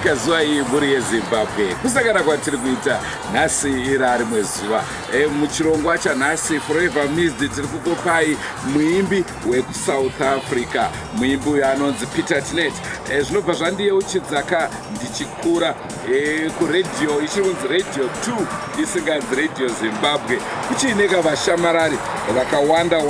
kazwai mburi yeZimbabwe kusangana kwatiri kuita nhasi iri mwezi muchirongwa chanhasi Forever Missed tiri kukupai muimbi wekusouth Africa, muimbi uyo anonzi Peter Tinet. Zvinobva zvandiyeuchidzaka ndichikura kuredhiyo ichirunzi Radio 2 isinganzi Radio Zimbabwe, kuchiineka vashamarari vakawanda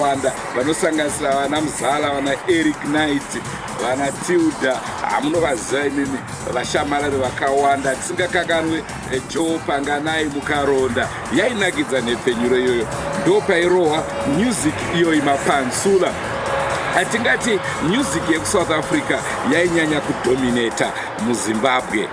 vanosanganisira vana Muzala, vana Eric Knight, vana Tilda, hamunovaziva imimi vashamarari vakawanda. Tisingakanganwe Joe Panganai Mukaronda, yainakidza nepfenyuro iyoyo, ndopairohwa music iyoyi mapansula. Atingati music yekusouth Africa yainyanya kudominata muZimbabwe.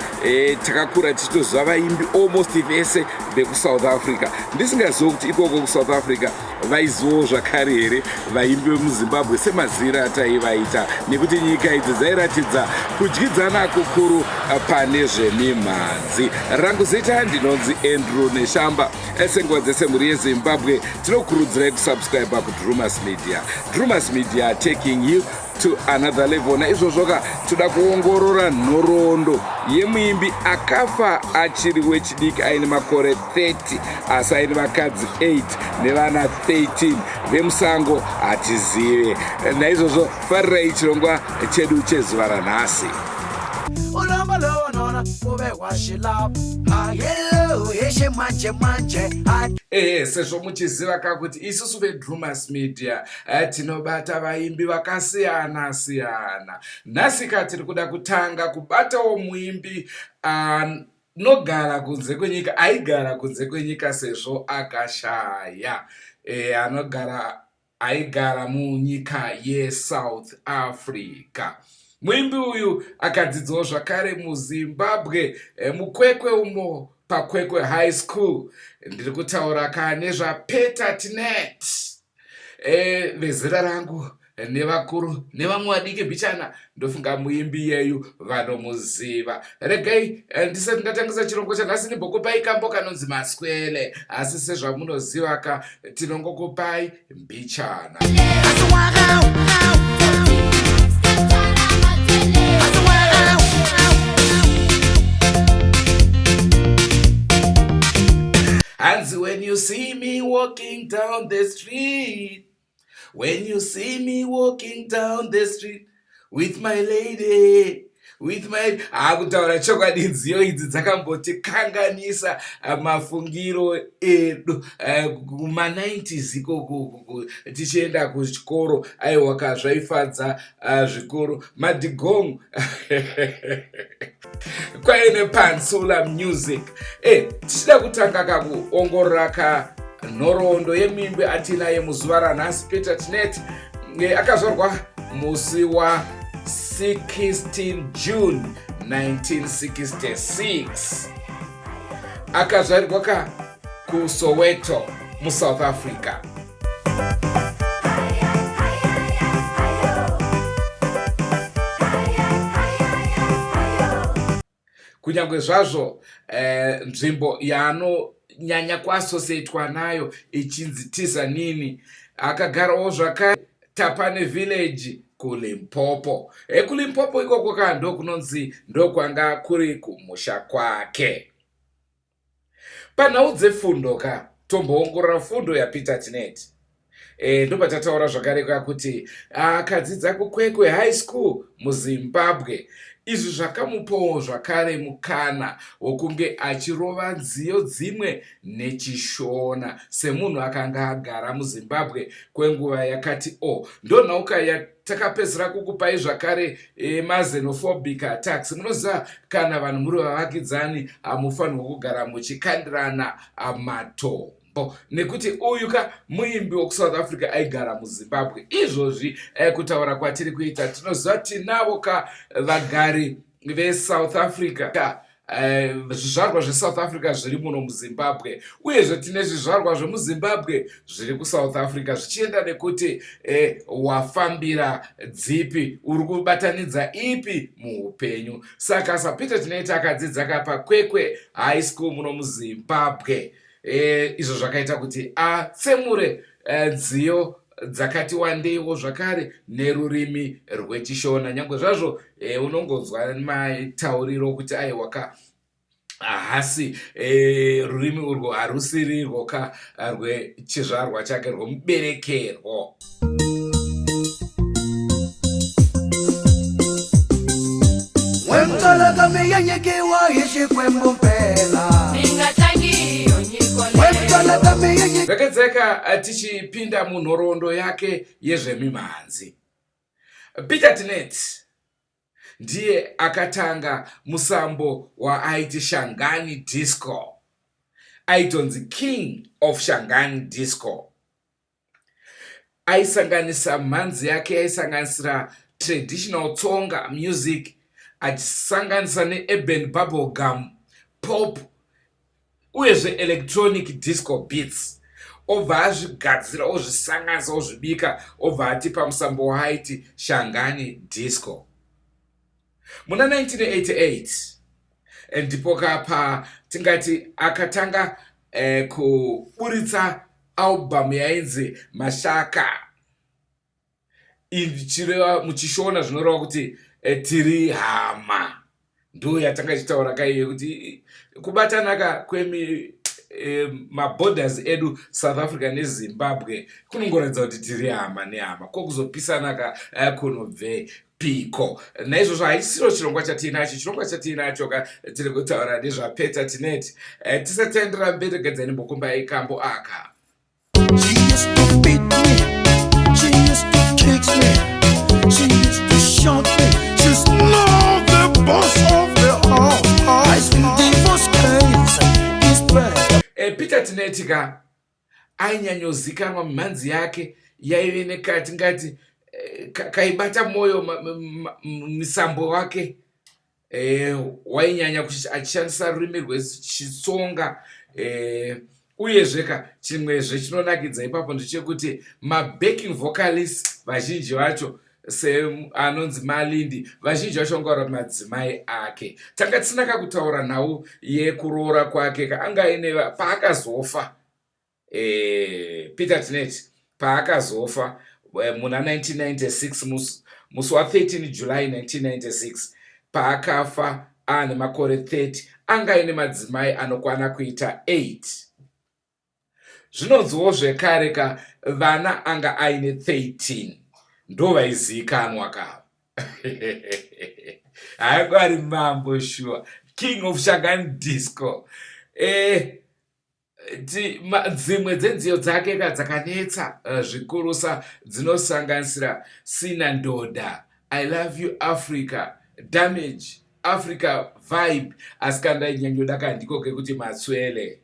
Takakura tichitoziva vaimbi almost vese vekusouth Africa. Ndisingazivi kuti ikoko kusouth Africa vaizivawo zvakare here vaimbi vemuZimbabwe semazira ataivaita, nekuti nyika idzi dzairatidza kudyidzana kukuru pane zvemimhanzi. Rangu zita ndinonzi Andrew Neshamba. Senguva dzese mhuri yeZimbabwe tinokurudzirai kusubscribe kuDrumas Media. Drumas Media taking you to another level. Naizvozvoka toda kuongorora nhoroondo yemuimbi akafa achiri wechidiki aine makore 30 asi aine vakadzi 8 nevana 13 vemusango hatizive. Naizvozvo farirai chirongwa chedu chezuva ranhasi. Sezvo muchiziva kakuti isusu veDrumas Media tinobata vaimbi vakasiyana siyana. Nhasika tiri kuda kutanga kubatawo muimbi nogara kunze kwenyika, aigara kunze kwenyika sezvo akashaya, aigara munyika yeSouth Africa. Muimbi uyu akadzidzawo zvakare muZimbabwe, mukwekwe umo pakwekwe high school. Ndiri kutaura kane zvaPeter Tinet. Vezera rangu nevakuru nevamwe vadiki bichana ndofunga muimbi yeyu vanomuziva. Regai ndisati ndatangisa chirongwa chanhasi ndimbokupai kambo kanonzi Maswele, asi sezvamunoziva ka tinongokupai mbichana. And when you see me walking down the street, when you see me walking down the street with my lady, with my akutaura chokwadi, nziyo idzi dzakambotikanganisa mafungiro edu kuma90s ikoko tichienda kuchikoro. Aiwa zvaifadza zvikoro madigong kwaine pansula music. Tichida kutanga kakuongorora nhoroondo yemuimbi atinaye muzuva ranhasi Peter Tinet. Akazvarwa musi wa 16 June 1966. Akazvarirwa kuSoweto muSouth Africa. Kunyangwe zvazvo nzvimbo yaanonyanya kuasosietwa nayo ichinzi Tizanini, akagarawo zvakare Tapane Village kuLimpopo. KuLimpopo ikoko ndokunonzi ndokwanga kuri kumusha kwake. Panhau dzefundo tomboongorora fundo yaPeter Tinet. Ndopatataura zvakare kuti akadzidza kuKwekwe high school muZimbabwe. Izvi zvakamupawo zvakare mukana wokunge achirova nziyo dzimwe nechishona semunhu akanga agara muZimbabwe kwenguva yakati ndonhauka yatakapedzera kukupai zvakare maxenophobic attacks. Munoziva kana vanhu muri vavakidzani hamufanirwa kugara muchikandirana matombo, nekuti uyu muimbi wokuSouth Africa aigara muZimbabwe. Izvozvi kutaura kwatiri kuita tinoziva tinavo vagari veSouth Africa, zvizvarwa zveSouth Africa zviri muno muZimbabwe, uyezve tine zvizvarwa zvemuZimbabwe zviri kuSouth Africa, zvichienda nekuti wafambira dzipi, uri kubatanidza ipi muupenyu. Saka saPeter Tinet akadzidza paKwekwe high school muno muZimbabwe. Izvo zvakaita kuti atsemure nziyo dzakati wandeiwo zvakare nerurimi rwechishona. Nyangwe zvazvo unongonzwa matauriro kuti aiwaka hasi rurimi urwo harusiri rwoka rwechizvarwa chake rwomuberekerwo. Wemtolaka miyenyekiwa yishikwembu mpela zvakadzeka tichipinda munhoroondo yake yezvemimhanzi. Peter Tinet ndiye akatanga musambo waaiti Shangani Disco, aitonzi King of Shangani Disco. Aisanganisa mhanzi yake aisanganisira traditional tsonga music, achisanganisa neurban bubblegum pop uyezve electronic disco beats. Obva azvigadzira ozvisanganisa ozvibika obva atipa musambo waaiti Shangani Disco. Muna 1988 ndipo kapa tingati akatanga kuburitsa album yainzi Mashaka, ichireva muchishona zvinoreva kuti tiri hama. Ndo yatanga chitaura kaiye kuti kubatanaka kwemi maborders edu South Africa neZimbabwe kunongoratidza kuti tiri hama nehama, kokuzopisanaka kunobve piko. Naizvozvo haisiro chirongwa chatinacho. Chirongwa chatinacho tiri kutaura nezvaPeter Tinet. Tisatendera mberi gedza nimbokumba ikambo aka. She used to beat me, she used to kick me, she used to shout me. She's not the boss of the house. I still divorce case is bad. Peter Tinet ainyanyozika mimhanzi yake yaive nekati ngati kaibata moyo misambo wake. Wainyanya achishandisa rurimi rwechitsonga. Uyezve chimwezve chinonakidza ipapo ndechekuti mabacking vocalists vazhinji vacho anonzi Malindi, vazhinji vacho vangaura madzimai ake. Tanga tisinaka kutaura nhau yekuroora kwake anga ine paakazofa. Peter Tinet paakazofa muna 1996 musi wa13 July 1996 paakafa ane makore 30, anga ine madzimai anokwana kuita 8. Zvinonziwo zvekare vana anga aine 13 ndo vaizikanwa kava. Hakwari mambo sure, King of Shangani Disco. Dzimwe dzenziyo dzake dzakanetsa zvikurusa dzinosanganisira Sina Ndoda, I Love You Africa, Damage, Africa Vibe, asikanda inyanyoda kandiko kekuti matswele.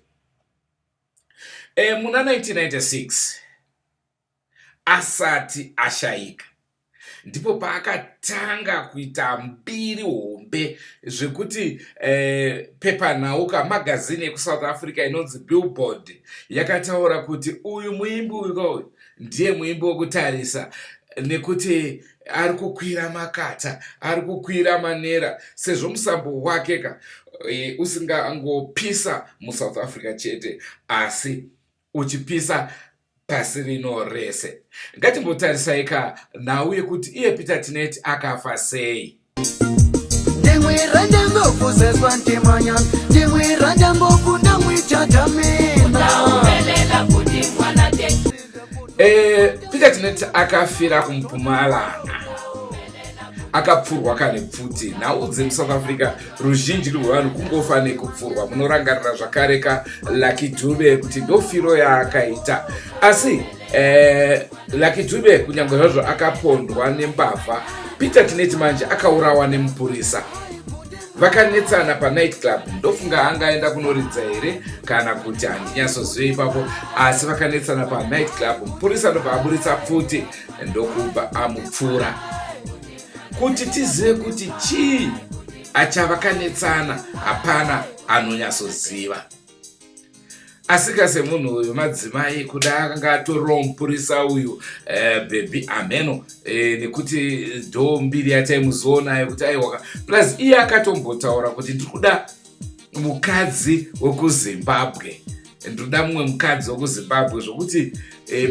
Muna 1996 asati ashaika ndipo paakatanga kuita mbiri hombe zvekuti pepanhauka magazini ekuSouth Africa inonzi Billboard yakataura kuti uyu muimbi uyu ndiye muimbi wekutarisa nekuti ari kukwira makata, ari kukwira manera, sezvo musambo wake usingangopisa muSouth Africa chete asi uchipisa pasi rino rese. Ngatimbotarisai nhau yekuti iye Peter Tinet akafa sei. Peter Tinet akafira kuMpumalanga, akapfurwa kane pfuti. Nhau dzemuSouth Africa ruzhinji rwevanhu kungofa nekupfurwa. Munorangarira zvakare Lucky Dube kuti ndofiro yaakaita, asi Lucky Dube kunyange zvazvo akapondwa nembavha, Peter Tinet manje akaurawa nemupurisa. Vakanetsana panight club, ndofunga angaenda kunoridza here kana kuti handinyasozive ipapo, asi vakanetsana panight club. Mupurisa ndobva aburitsa pfuti ndokubva amupfura. Kuti tizive kuti chii achavakanetsana hapana anonyatsoziva. Asika semunhu uyu madzimai kuda akanga atoriwo mupurisa uyu Baby Ameno, nekuti ndo mbiri yataimuzoona yekuti aiwaka. Plus iye akatombotaura kuti ndikuda mukadzi wekuZimbabwe, ndoda mumwe mukadzi wekuzimbabwe zvokuti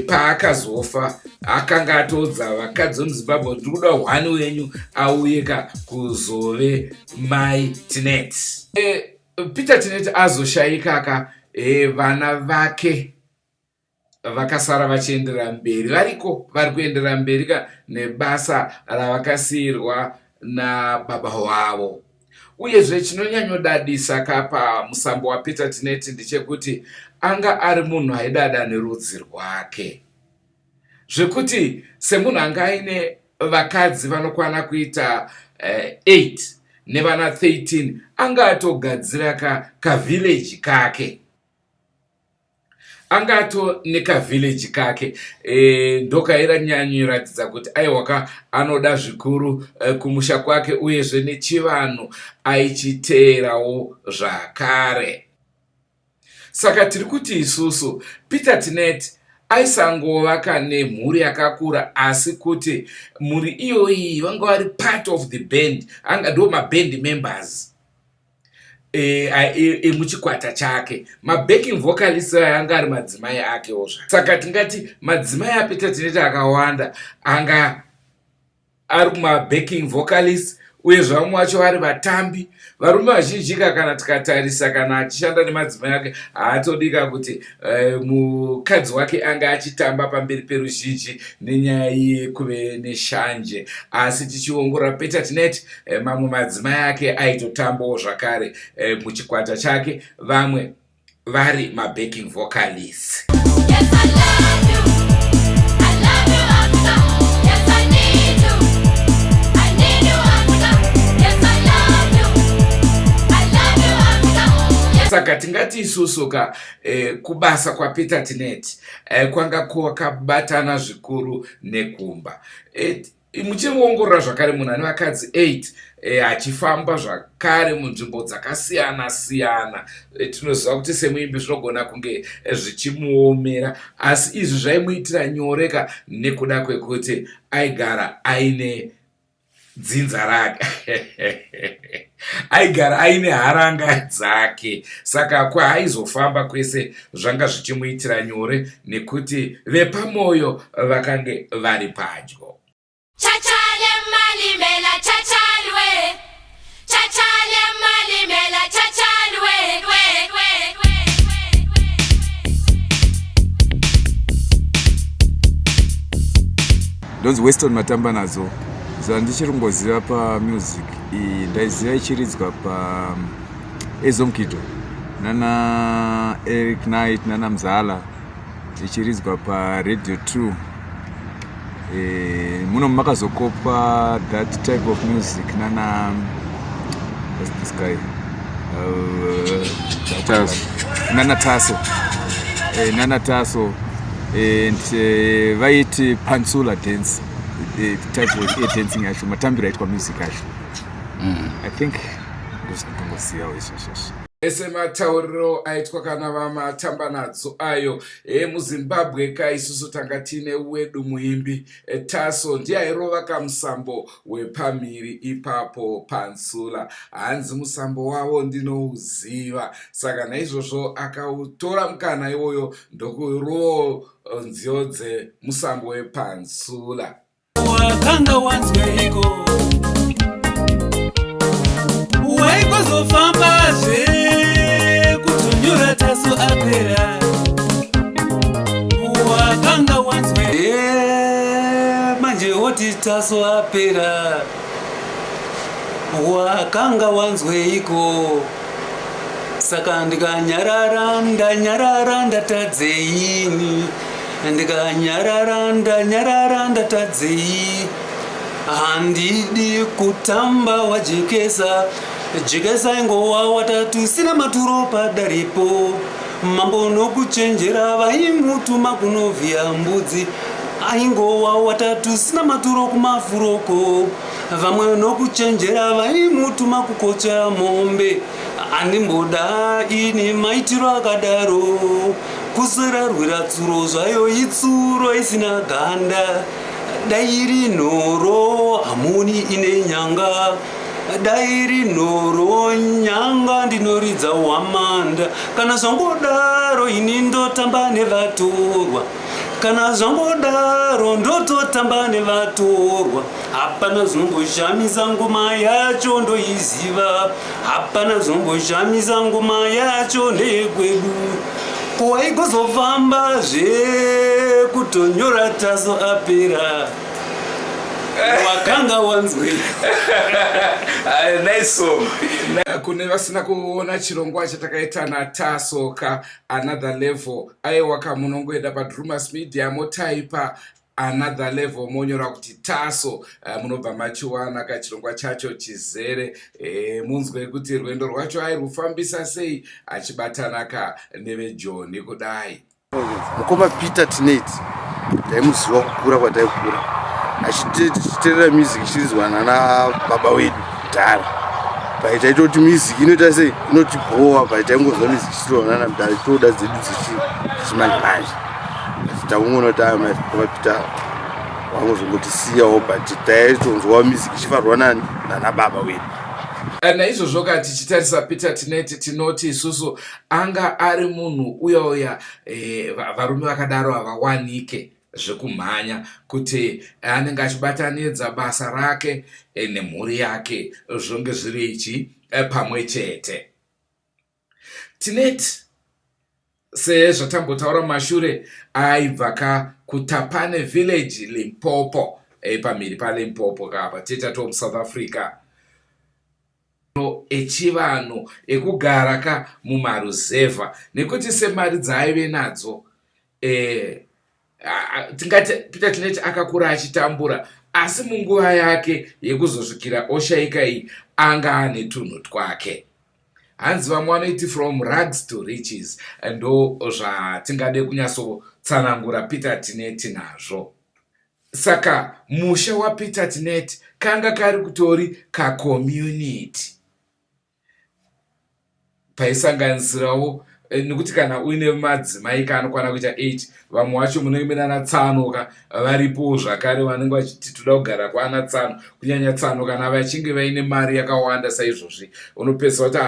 paakazofa akanga atodza vakadzi vemuzimbabwe ndiri kuda hwani wenyu auyeka kuzove mai Tinet. Peter Tinet azoshayikaka vana vake vakasara vachienderera mberi variko vari kuenderera mberi nebasa ravakasiyirwa nababa wavo. Uyezve chinonyanyodadisa kapa musambo waPeter Tinet ndechekuti anga ari munhu aidada nerudzi rwake, zvekuti semunhu anga aine vakadzi vanokwana kuita 8 nevana 13 anga atogadzira kavhileji kake, angato nekavhileji kake. Ndokairanyanyuratidza kuti aiwaka anoda zvikuru kumusha kwake, uyezve nechivanhu aichiteerawo zvakare. Saka tiri kuti isusu Peter Tinet aisangovaka nemhuri yakakura, asi kuti mhuri iyoyi vanga vari part of the band, anga ndo maband members muchikwata chake. Mabacking vocalist anga ari madzimai akewo. Saka tingati madzimai aPeter Tinet akawanda anga ari kumabacking vocalist, uye zvamwe vacho vari vatambi. Varume vazhinji kana tikatarisa kana achishanda nemadzimai ake haatodika kuti mukadzi wake anga achitamba pamberi peruzhinji nenyaya yekuve neshanje, asi tichiongorora Peter Tinet mamwe madzimai ake aitotambawo zvakare muchikwata chake, vamwe vari mabacking vocalists. Yes, I love you. I love you, Africa. Yes, I need you. I need you, Africa. Yes, I love you. I love you, Africa. Saka tingati isusu kubasa kwa Peter Tinet kwanga kwakabatana zvikuru nekumba. Muchiongorora zvakare munhu ane vakadzi 8 achifamba zvakare munzvimbo dzakasiyana siyana, tinoziva kuti semuimbi zvinogona kunge zvichimuomera, asi izvi zvaimuitira nyoreka nekuda kwekuti aigara aine dzinza rake aigara aine haranga dzake. Saka kwaaizofamba kwese zvanga zvichimuitira nyore nekuti vepamoyo vakange vari padyo. Chachale malimela chachalwe. Chachale malimela chachalwe. Ndonzi Weston Matamba nazo zandichiri kungoziva pamusic iyi ndaiziva ichiridzwa paEzomkido nana Eric Knight nana Mzala, ichiridzwa paRadio 2. Muno makazokopwa that type of music nana what's this guy Nana Taso and vaiti Pansula dance, type of dancing yacho matambiro aitwa music yacho. I think ndozvandongosiyawo izvozvo. Ese matauriro aitwa kana vamatamba nadzo ayo muZimbabwe isusu tanga tine wedu muimbi Taso ndiye airova kamusambo wepamhiri ipapo Pansula. Hanzi musambo wavo ndinouziva, saka naizvozvo akautora mukana iwoyo ndokurova nziyo dzemusambo wePansula. Wakanga wanzweiko waikozofambazve kutunyura Taso apera. Wakanga wanzwe manje woti Taso apera. Wakanga wanzweiko, saka ndikanyarara ndatadzeini, ndikanyarara ndatadzei. Handidi kutamba wajekesa, jekesa ingowa watatu sina maturo padaripo. Mambo nokuchenjera vaimutuma kunovhiya mbudzi, aingowa watatu sina maturo kumafuroko. Vamwe nokuchenjera vaimutuma kukocha mombe, andimboda ini maitiro akadaro. Kusararwira tsuro zvayo itsuro isina ganda, dairi nhoro hamuni ine nyanga. dai rinoro nyanga ndinoridza hwamanda kana zvangodaro ini ndotamba nevatorwa kana zvangodaro ndototamba nevatorwa hapana zvinomboshamiza ngoma yacho ndoiziva hapana zvinomboshamiza ngoma yacho ndeyekwedu kwaigozofamba kutonyora taso apera wakanga wanzwe. Nice song. Kune vasina kuona chirongwa chatakaita naTaso ka Another Level aiwaka munongoenda paDrumas Media motaipa Another Level monyora kuti Taso munobva machiwana kachirongwa chacho chizere munzwe kuti rwendo rwacho airufambisa sei achibatana ka neveJoni kudai. Mukoma Peter Tinate ndaimuziva kukura kwataikura achiterera music ichirizwa nababa wedu kudhara paitaita kuti music inoita sei inotibhowa paitaingozwa music ichitirwa namudhara toda dzedu dzechimanje manje takungoona kuti Mukoma Peter wangozongotisiyawo but taitonzwawo music ichifarwa nanababa wedu. Naizvozvo kati tichitarisa Peter Tinate tinoti isusu anga ari munhu uya varume vakadaro havawanike zvekumhanya kuti anenge achibatanidza basa rake nemhuri yake zvonge zviri ichi pamwe chete. Tinate sezvatambotaura mashure aibva kuTapane village Limpopo pamhiri paLimpopo kapa tetato muSouth Africa echivanhu ekugara mumaruzevha nekuti semari dzaaive nadzo tingati Peter Tinate akakura achitambura asi munguva yake yekuzosvikira oshaika iyi anga ane tunhu twake. Hanzi vamwe vanoiti from rags to riches ndo zvatingade kunyatsotsanangura Peter Tinate nazvo. Saka musha waPeter Tinate kanga kari kutori community paisanganisirawo nekuti kana uine madzimai kanokwana kuita 8 vamwe vacho munoimirana Tsano varipo zvakare vanenge vachiti toda kugara kwana Tsano kunyanya Tsano kana vachinge vaine mari yakawanda saizvozvi unopedzisa kuti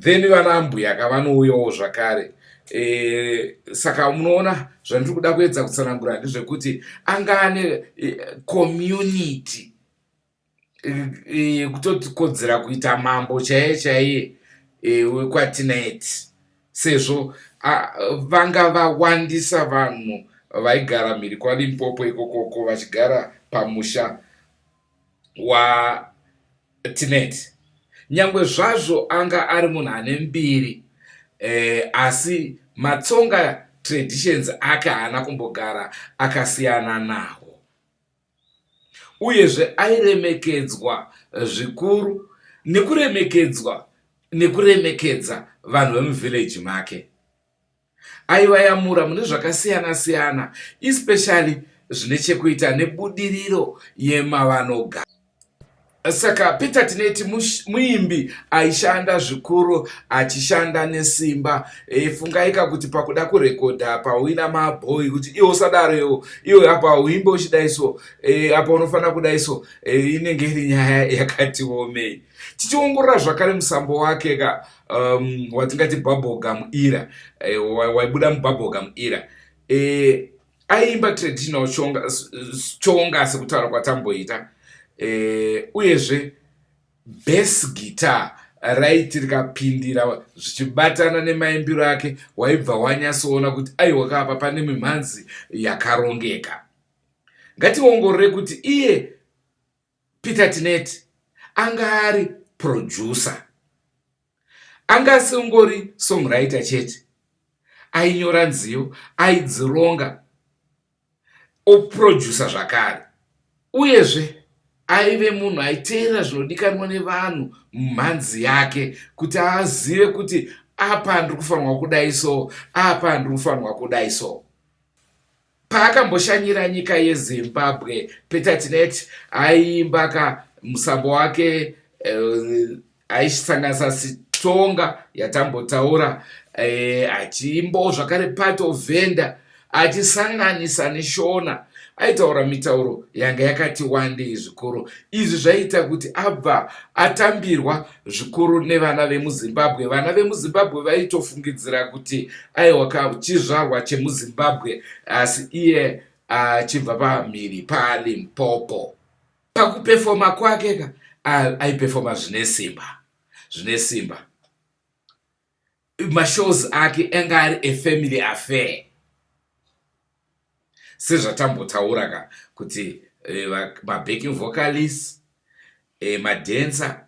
then vana mbuya kavanouyawo zvakare. Saka munoona zvandiri kuda kuedza kutsanangura ndezvekuti anga ane community kutotikodzera kuita mambo chaiye wekwaTinate sezvo vanga vawandisa vanhu vaigara mhiri kwaLimpopo ikokoko vachigara pamusha waTinate. Nyangwe zvazvo anga ari munhu ane mbiri asi matsonga traditions ake haana kumbogara akasiyana nawo, uyezve airemekedzwa zvikuru nekuremekedza vanhu vemuvillage make. Aivayamura mune zvakasiyana siyana especially zvine chekuita nebudiriro yemavanogara. Saka Peter Tinate muimbi aishanda zvikuru achishanda nesimba fungaika kuti pakuda kurekodha pauina mabhoyi kuti iwo sadaro iwo apa uimbe uchidaiso apa unofana kudaiso inenge iri nyaya yakati omei. Tichiongorora zvakare musambo wake watingati bubblegum era waibuda mububblegum era aimba traditional chonga sekutaura kwatamboita. Uyezve bass guitar raiti rikapindira zvichibatana nemaimbiro ake waibva wanyatsoona kuti aiwa kapa pane mimhanzi yakarongeka. Ngationgorore kuti iye Peter Tinate anga ari producer, anga asingori songwriter chete, ainyora nziyo, aidzironga, oproducer zvakare, uyezve aive munhu aiteera zvinodikanwa nevanhu mumhanzi yake kuti azive kuti apa ndiri kufanirwa kudaiso, apa ndiri kufanirwa kudaiso. Paakamboshanyira nyika yeZimbabwe, Peter Tinate aiimba musambo wake aisanganisa sitonga yatambotaura achiimbawo zvakare part of Venda achisanganisa neshona. Aitaura mitauro yanga yakati wandei zvikuru. Izvi zvaita kuti abva atambirwa zvikuru nevana vemuzimbabwe. Vana vemuzimbabwe vaitofungidzira kuti aiwa chizvarwa chemuzimbabwe, asi iye achibva pamhiri paLimpopo. Pakupefoma kwake aipefoma zvine simba. Mashows ake anga ari efamily affair. Sezvatambotaura kuti mabacking vocalists, madancer,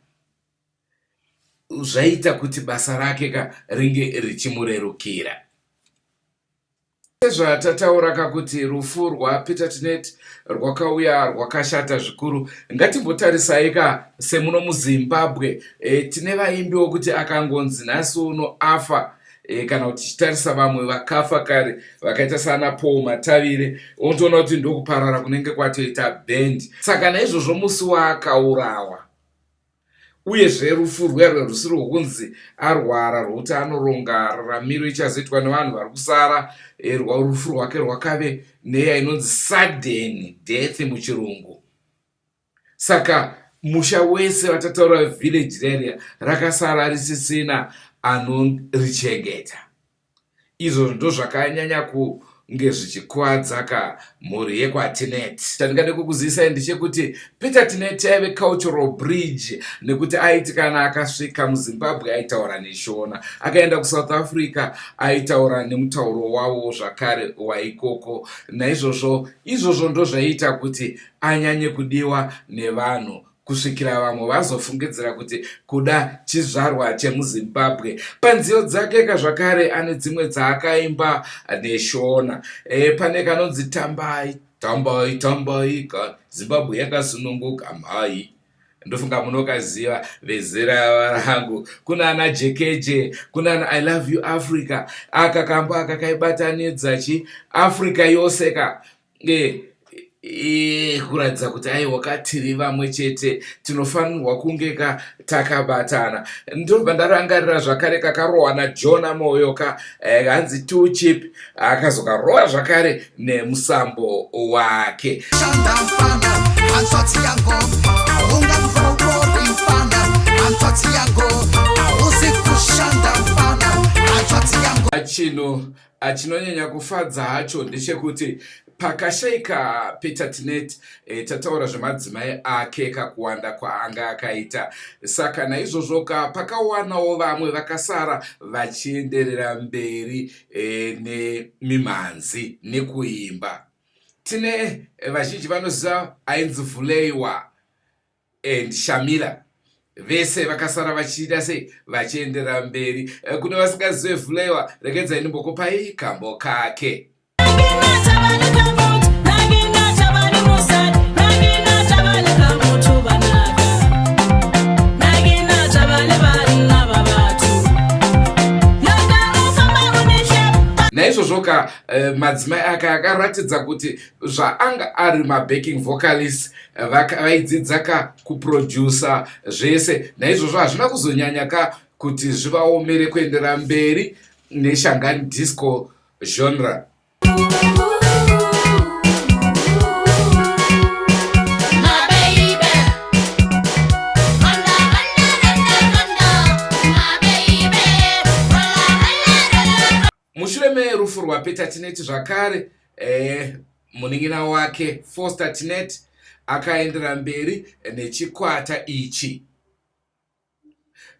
zvaita kuti basa rake ringe richimurerukira. Sezvatataura kuti rufu rwaPeter Tineti rwakauya rwakashata zvikuru, ngatimbotarisai semuno muZimbabwe tine vaimbiwo kuti akangonzi nhasi uno afa. Kana kuti tichitarisa vamwe vakafa kare vakaita sana Paul Matavire, unotoona kuti ndokuparara kunenge kwatoita bhendi. Saka naizvozvo musi waakaurawa, uyezve rufu rwerwe rusiri rwokunzi arwara rwokuti anoronga raramiro ichazoitwa nevanhu vari kusara. Rufu rwake rwakave neya inonzi sudden death muchirungu. Saka musha wese watataura village area rakasara risisina anorichengeta. Izvo ndo zvakanyanya kunge zvichikuwadza mhuri yekwaTineti. Chandingade kukuzivisai ndechekuti Peter Tineti aive cultural bridge, nekuti aiti kana akasvika muZimbabwe aitaura neshona, akaenda kuSouth Africa aitaura nemutauro wavo zvakare waikoko. Naizvozvo izvozvo ndo zvaiita kuti anyanye kudiwa nevanhu, kusvikira vamwe vazofungidzira kuti kuda chizvarwa chemuZimbabwe. Panziyo dzake zvakare ane dzimwe dzaakaimba neshona. Pane kanonzi tambai tambai tambai Zimbabwe yakasununguka mhai. Ndofunga munokaziva vezera rangu. Kuna ana JKJ, kuna ana I love you Africa. Akakamba akakaibatanidza Africa yose kuratidza kuti aiwa tiri vamwe chete, tinofanirwa kunge takabatana. Ndobva ndarangarira zvakare kakarohwa naJona Moyo hanzi Too Cheap, akazokarohwa zvakare nemusambo wake. Chinonyanya kufadza hacho ndechekuti pakashaika Peter Tineti, tataura zvemadzimai ake kuwanda kwaanga akaita. Saka naizvozvo pakawanawo vamwe vakasara vachienderera mberi nemimhanzi nekuimba. Tine vazhinji vanoziva ainzi Vuleiwa and Shamila. Vese vakasara vachiita sei vachienderera mberi. Kune vasingazive Vuleiwa, regedzai ndimbokupai kambo kake. Naizvozvo madzimai ake akaratidza kuti zvaanga ari mabacking vocalist vaidzidza kuproducer zvese. Naizvozvo hazvina kuzonyanya kuti zvivaomere kuendera mberi neshangani disco genre. Mushure merufu rwaPeter Tineti zvakare, munin'ina wake Foster Tineti akaendera mberi nechikwata ichi.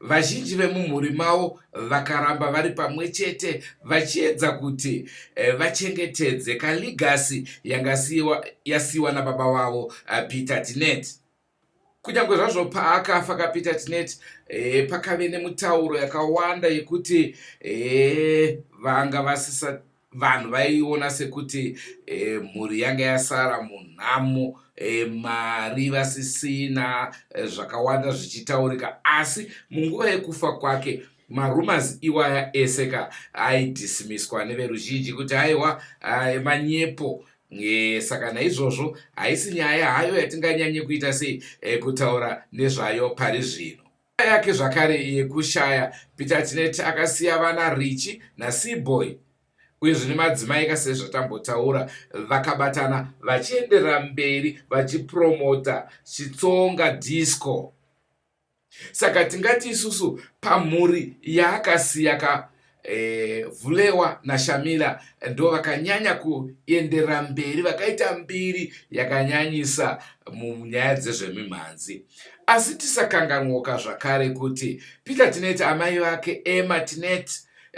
Vazhinji vemumhuri mavo vakaramba vari pamwe chete vachiedza kuti vachengetedze kaligasi yanga yasiwa nababa wavo Peter Tineti. Kunyange zvazvo paakafa Peter Tineti, pakave nemutauro yakawanda yekuti vanhu vaiona sekuti mhuri yanga yasara munhamo, mari vasisina, zvakawanda zvichitaurika. Asi munguva yekufa kwake marumas iwaya ese aidhisimiswa neveruzhinji kuti aiwa manyepo. Saka naizvozvo haisi nyaya hayo yatinganyanye kuita sei kutaura nezvayo pari zvino. Yake zvakare yekushaya, Peter Tineti akasiya vana Richie naSeaboy. uye zvine madzimai sezvatambotaura vakabatana vachienderera mberi vachipromota chitsonga disco. Saka tingati isusu pamhuri yaakasiya Vulewa naShamila ndo vakanyanya kuenderera mberi, vakaita mbiri yakanyanyisa munyaya dzezvemimhanzi. Asi tisakanganwoka zvakare kuti Peter Tinette amai vake Emma Tinette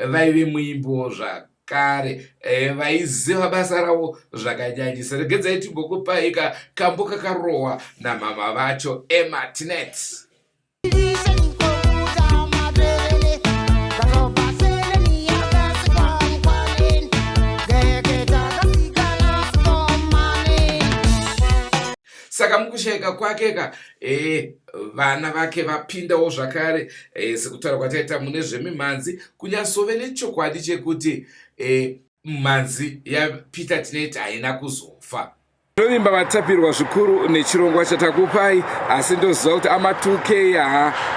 vaive muimbo zvakare, vaiziva basa ravo zvakanyanyisa. Regedzai timbokupai kambo kakarohwa namama vacho Emma Tinette. Saka mukusheka kwake vana vake vapindawo zvakare sekutaura kwataita mune zvemimhanzi, kunyatsove nechokwadi chekuti mimhanzi yaPeter Tinette haina kuzofa. Ndovimba vatapirwa zvikuru nechirongwa chatakupai, asi ndoziva kuti ama2K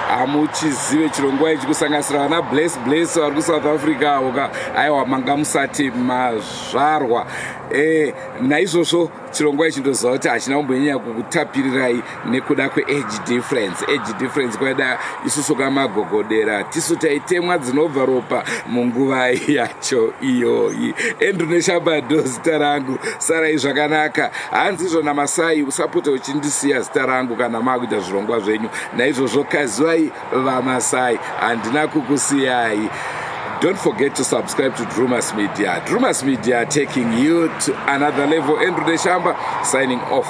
hamuchizive chirongwa ichi, kusanganisira vana Bless vari kuSouth Africa oka aiwa manga musati mazvarwa. Naizvozvo chirongwa ichi ndoziva kuti hachina kumbonyanya kukutapirirai nekuda kweage difference kwada isusu kamagogodera tisu taitemwa dzinobva ropa munguva yacho iyoyi. Andrew Neshamba ndo zita rangu. Sarai zvakanaka, hanzi izvo naMasai usapota uchindisiya zita rangu kana makuita zvirongwa zvenyu. Naizvozvo kazivai vaMasai, handina kukusiyai. Don't forget to subscribe to Drumas Media. Drumas Media taking you to another level. Andrew Neshamba signing off.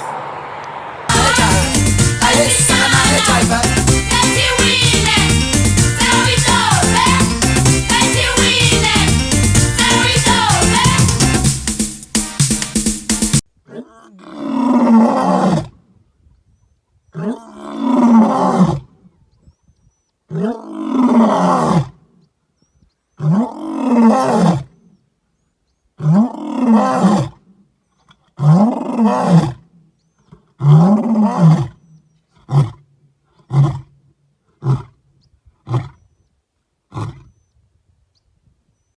Oh,